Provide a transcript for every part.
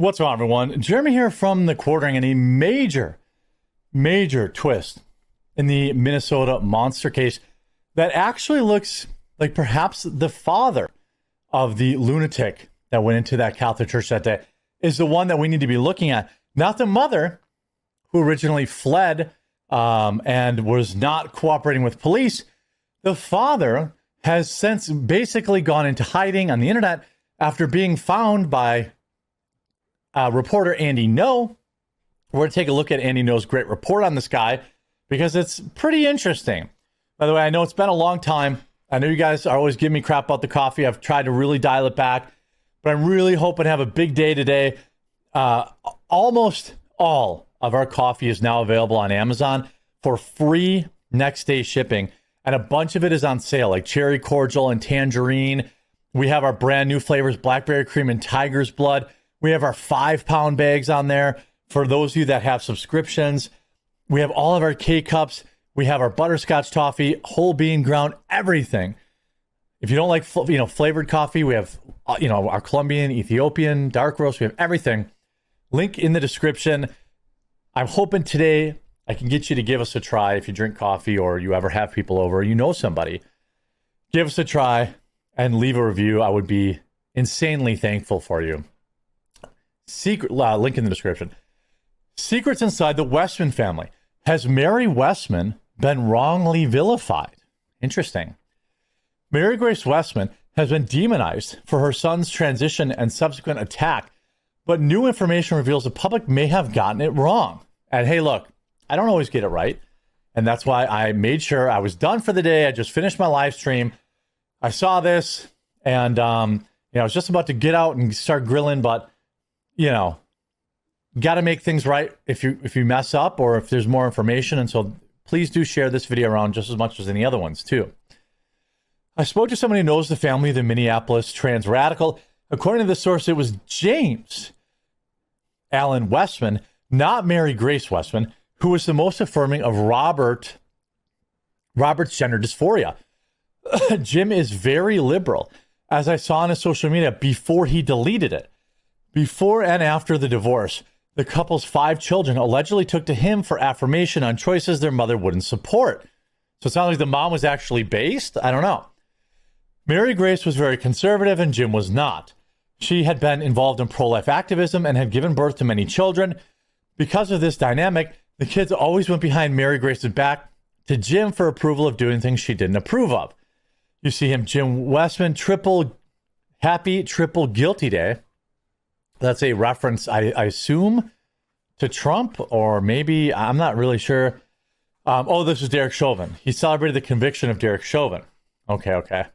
What's on, everyone? Jeremy here from the Quartering, and a major twist in the Minnesota monster case that actually looks like perhaps the father of the lunatic that went into that Catholic church that day is the one that we need to be looking at, not the mother who originally fled and was not cooperating with police. The father has since basically gone into hiding on the internet after being found by reporter Andy No. We're going to take a look at Andy No's great report on this guy because it's pretty interesting. By the way, I know it's been a long time. I know you guys are always giving me crap about the coffee. I've tried to really dial it back, but I'm really hoping to have a big day today. Almost all of our coffee is now available on Amazon for free next day shipping, and a bunch of it is on sale, like cherry cordial and tangerine. We have our brand new flavors, blackberry cream and tiger's blood. We have our 5-pound bags on there for those of you that have subscriptions. We have all of our K-Cups. We have our butterscotch toffee, whole bean ground, everything. If you don't like flavored coffee, we have our Colombian, Ethiopian, dark roast. We have everything. Link in the description. I'm hoping today I can get you to give us a try if you drink coffee or you ever have people over, or you know somebody. Give us a try and leave a review. I would be insanely thankful for you. Link in the description. Secrets inside the Westman family. Has Mary Westman been wrongly vilified? Interesting. Mary Grace Westman has been demonized for her son's transition and subsequent attack, but new information reveals the public may have gotten it wrong. And hey, look, I don't always get it right, and that's why I made sure I was done for the day. I just finished my live stream. I saw this, and I was just about to get out and start grilling, but got to make things right if you mess up or if there's more information. And so please do share this video around just as much as any other ones too. I spoke to somebody who knows the family of the Minneapolis trans radical. According to the source, it was James Allen Westman, not Mary Grace Westman, who was the most affirming of Robert's gender dysphoria. Jim is very liberal, as I saw on his social media before he deleted it. Before and after the divorce, the couple's 5 children allegedly took to him for affirmation on choices their mother wouldn't support. So it sounds like the mom was actually based? I don't know. Mary Grace was very conservative and Jim was not. She had been involved in pro-life activism and had given birth to many children. Because of this dynamic, the kids always went behind Mary Grace's back to Jim for approval of doing things she didn't approve of. You see him, Jim Westman, triple guilty day. That's a reference, I assume, to Trump, or maybe, I'm not really sure. This is Derek Chauvin. He celebrated the conviction of Derek Chauvin. Okay.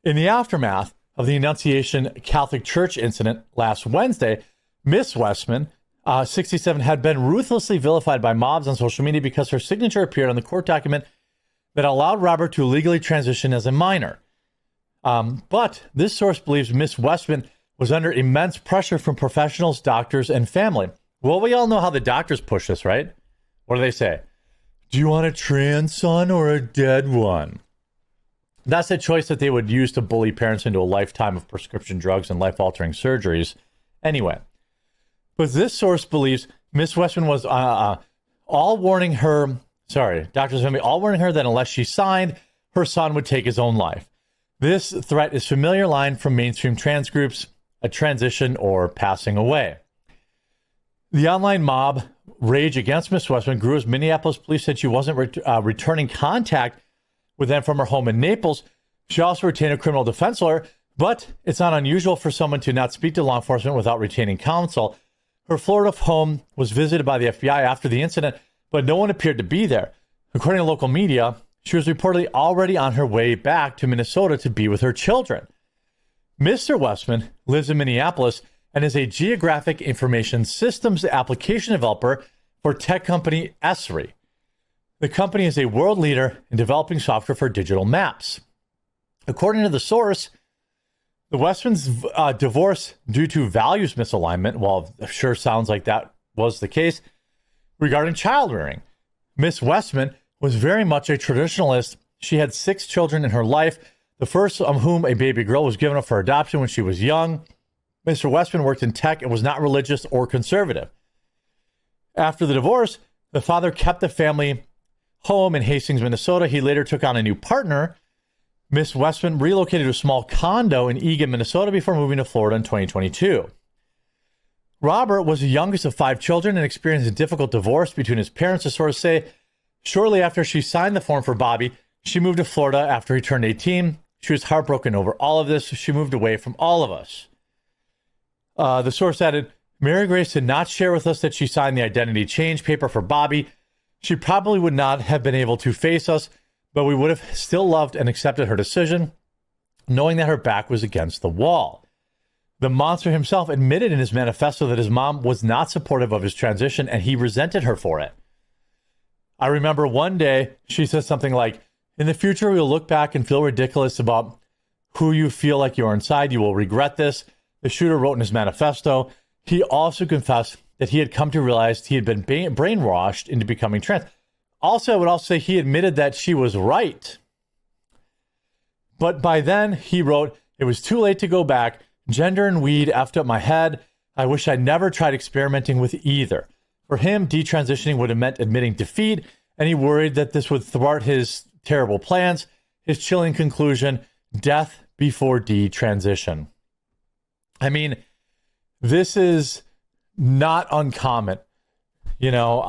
In the aftermath of the Annunciation Catholic Church incident last Wednesday, Miss Westman, 67, had been ruthlessly vilified by mobs on social media because her signature appeared on the court document that allowed Robert to legally transition as a minor. But this source believes Miss Westman was under immense pressure from professionals, doctors, and family. Well, we all know how the doctors push this, right? What do they say? Do you want a trans son or a dead one? That's a choice that they would use to bully parents into a lifetime of prescription drugs and life-altering surgeries. Anyway, but this source believes Miss Westman was all warning her that unless she signed, her son would take his own life. This threat is familiar line from mainstream trans groups, a transition or passing away. The online mob rage against Miss Westman grew as Minneapolis police said she wasn't returning contact with them from her home in Naples. She also retained a criminal defense lawyer, but it's not unusual for someone to not speak to law enforcement without retaining counsel. Her Florida home was visited by the FBI after the incident, but no one appeared to be there. According to local media, she was reportedly already on her way back to Minnesota to be with her children. Mr. Westman lives in Minneapolis and is a geographic information systems application developer for tech company Esri. The company is a world leader in developing software for digital maps. According to the source, the Westmans' divorce due to values misalignment, well, it sure sounds like that was the case, regarding child rearing. Miss Westman was very much a traditionalist. She had 6 children in her life, the first of whom, a baby girl, was given up for adoption when she was young. Mr. Westman worked in tech and was not religious or conservative. After the divorce, the father kept the family home in Hastings, Minnesota. He later took on a new partner. Miss Westman relocated to a small condo in Eagan, Minnesota before moving to Florida in 2022. Robert was the youngest of 5 children and experienced a difficult divorce between his parents. The sources say shortly after she signed the form for Bobby, she moved to Florida after he turned 18. She was heartbroken over all of this. She moved away from all of us. The source added, Mary Grace did not share with us that she signed the identity change paper for Bobby. She probably would not have been able to face us, but we would have still loved and accepted her decision, knowing that her back was against the wall. The monster himself admitted in his manifesto that his mom was not supportive of his transition, and he resented her for it. I remember one day she said something like, in the future, we will look back and feel ridiculous about who you feel like you are inside. You will regret this. The shooter wrote in his manifesto. He also confessed that he had come to realize he had been brainwashed into becoming trans. Also, I would also say he admitted that she was right. But by then, he wrote, it was too late to go back. Gender and weed effed up my head. I wish I'd never tried experimenting with either. For him, detransitioning would have meant admitting defeat, and he worried that this would thwart his terrible plans. His chilling conclusion, death before detransition. I mean, this is not uncommon. You know,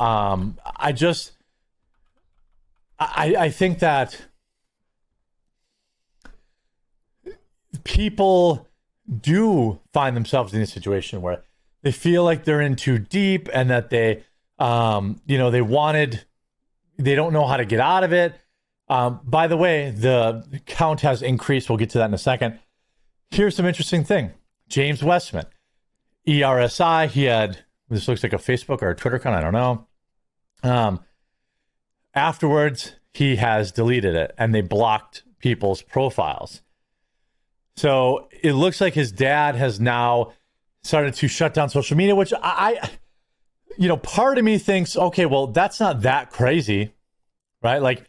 I think that people do find themselves in a situation where they feel like they're in too deep and that they don't know how to get out of it. By the way, the count has increased. We'll get to that in a second. Here's some interesting thing. James Westman, ERSI, he had, this looks like a Facebook or a Twitter account, I don't know. Afterwards, he has deleted it and they blocked people's profiles. So it looks like his dad has now started to shut down social media, which part of me thinks, okay, well, that's not that crazy, right? Like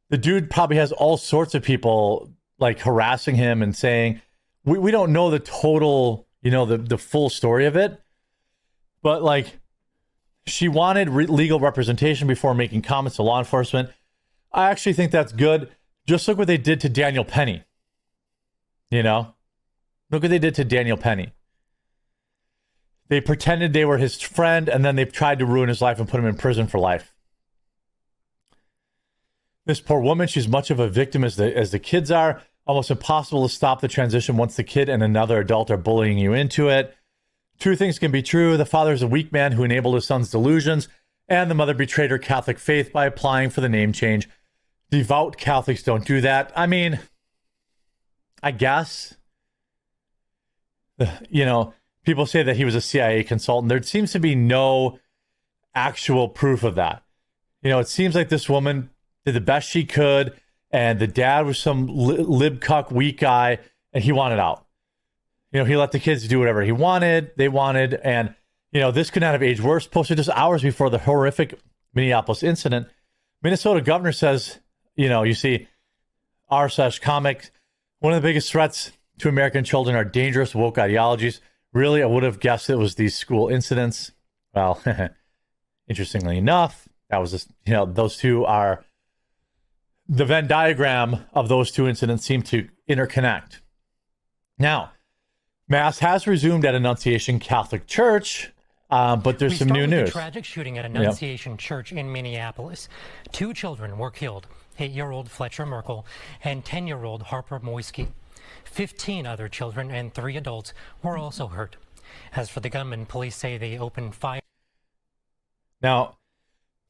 the dude probably has all sorts of people like harassing him and saying, we don't know the total, the full story of it, but like she wanted legal representation before making comments to law enforcement. I actually think that's good. Just look what they did to Daniel Penny. Look what they did to Daniel Penny. They pretended they were his friend, and then they tried to ruin his life and put him in prison for life. This poor woman, she's much of a victim as the kids are. Almost impossible to stop the transition once the kid and another adult are bullying you into it. Two things can be true. The father is a weak man who enabled his son's delusions, and the mother betrayed her Catholic faith by applying for the name change. Devout Catholics don't do that. I mean, I guess, people say that he was a CIA consultant. There seems to be no actual proof of that. It seems like this woman did the best she could, and the dad was some lib-cuck weak guy, and he wanted out. He let the kids do whatever they wanted, and, this could not have aged worse. Posted just hours before the horrific Minneapolis incident. Minnesota governor says, you see r/comic, one of the biggest threats to American children are dangerous woke ideologies. Really, I would have guessed it was these school incidents. Well, interestingly enough, that was just, those two are, the Venn diagram of those two incidents seem to interconnect. Now, Mass has resumed at Annunciation Catholic Church, but there's some new news. A tragic shooting at Annunciation Church in Minneapolis. 2 children were killed, 8-year-old Fletcher Merkel and 10-year-old Harper Moisky. 15 other children and 3 adults were also hurt. As for the gunman, police say they opened fire. Now,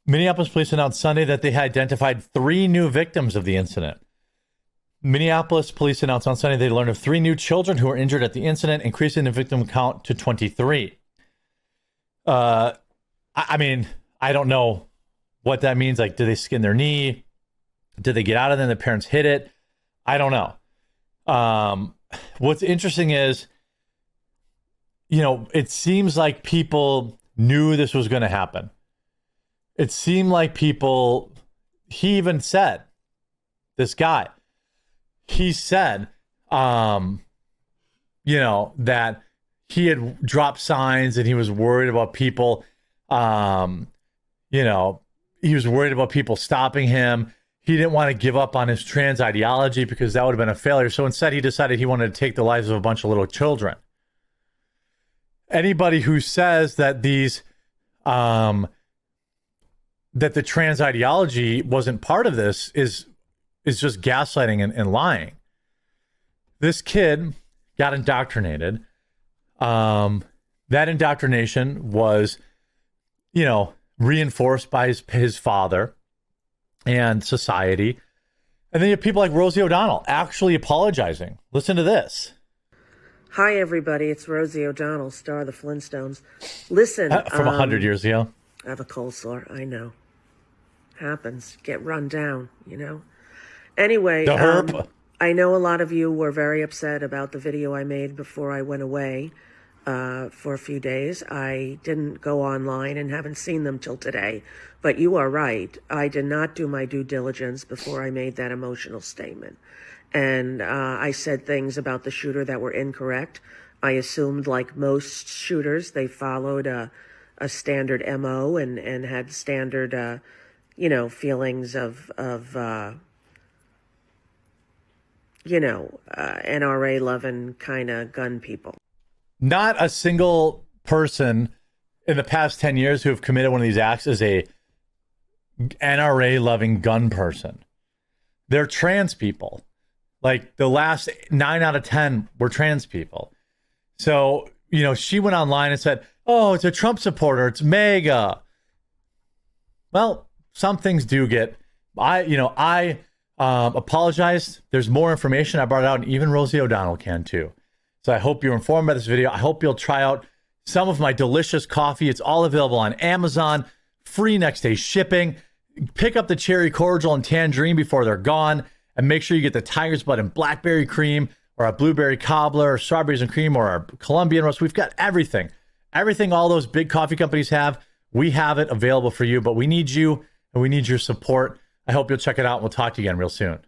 Minneapolis police announced Sunday that they had identified 3 new victims of the incident. Minneapolis police announced on Sunday they learned of 3 new children who were injured at the incident, increasing the victim count to 23. I mean, I don't know what that means. Like, did they skin their knee? Did they get out of there and the parents hit it? I don't know. What's interesting is, it seems like people knew this was going to happen. It seemed like he even said, this guy, he said, that he had dropped signs and he was worried about people, you know, he was worried about people stopping him. He didn't want to give up on his trans ideology because that would have been a failure. So instead, he decided he wanted to take the lives of a bunch of little children. Anybody who says that that the trans ideology wasn't part of this is just gaslighting and lying. This kid got indoctrinated. That indoctrination was, you know, reinforced by his father and society. And then you have people like Rosie O'Donnell actually apologizing. Listen to this. Hi, everybody. It's Rosie O'Donnell, star of the Flintstones. Listen. From 100 years ago. I have a cold sore. I know. Happens. Get run down, you know. Anyway. The herp. I know a lot of you were very upset about the video I made before I went away for a few days. I didn't go online and haven't seen them till today. But you are right. I did not do my due diligence before I made that emotional statement. And I said things about the shooter that were incorrect. I assumed, like most shooters, they followed a standard MO and had standard, you know, feelings of you know, NRA-loving kind of gun people. Not a single person in the past 10 years who have committed one of these acts is a NRA-loving gun person. They're trans people. Like the last 9 out of 10 were trans people. So, you know, she went online and said, oh, it's a Trump supporter. It's MAGA. Well, some things do get, I apologized. There's more information. I brought it out, and even Rosie O'Donnell can too. So I hope you're informed by this video. I hope you'll try out some of my delicious coffee. It's all available on Amazon, free next day shipping. Pick up the cherry cordial and tangerine before they're gone. And make sure you get the tiger's blood and blackberry cream, or a blueberry cobbler, or strawberries and cream, or our Colombian roast. We've got everything. Everything all those big coffee companies have, we have it available for you. But we need you, and we need your support. I hope you'll check it out, and we'll talk to you again real soon.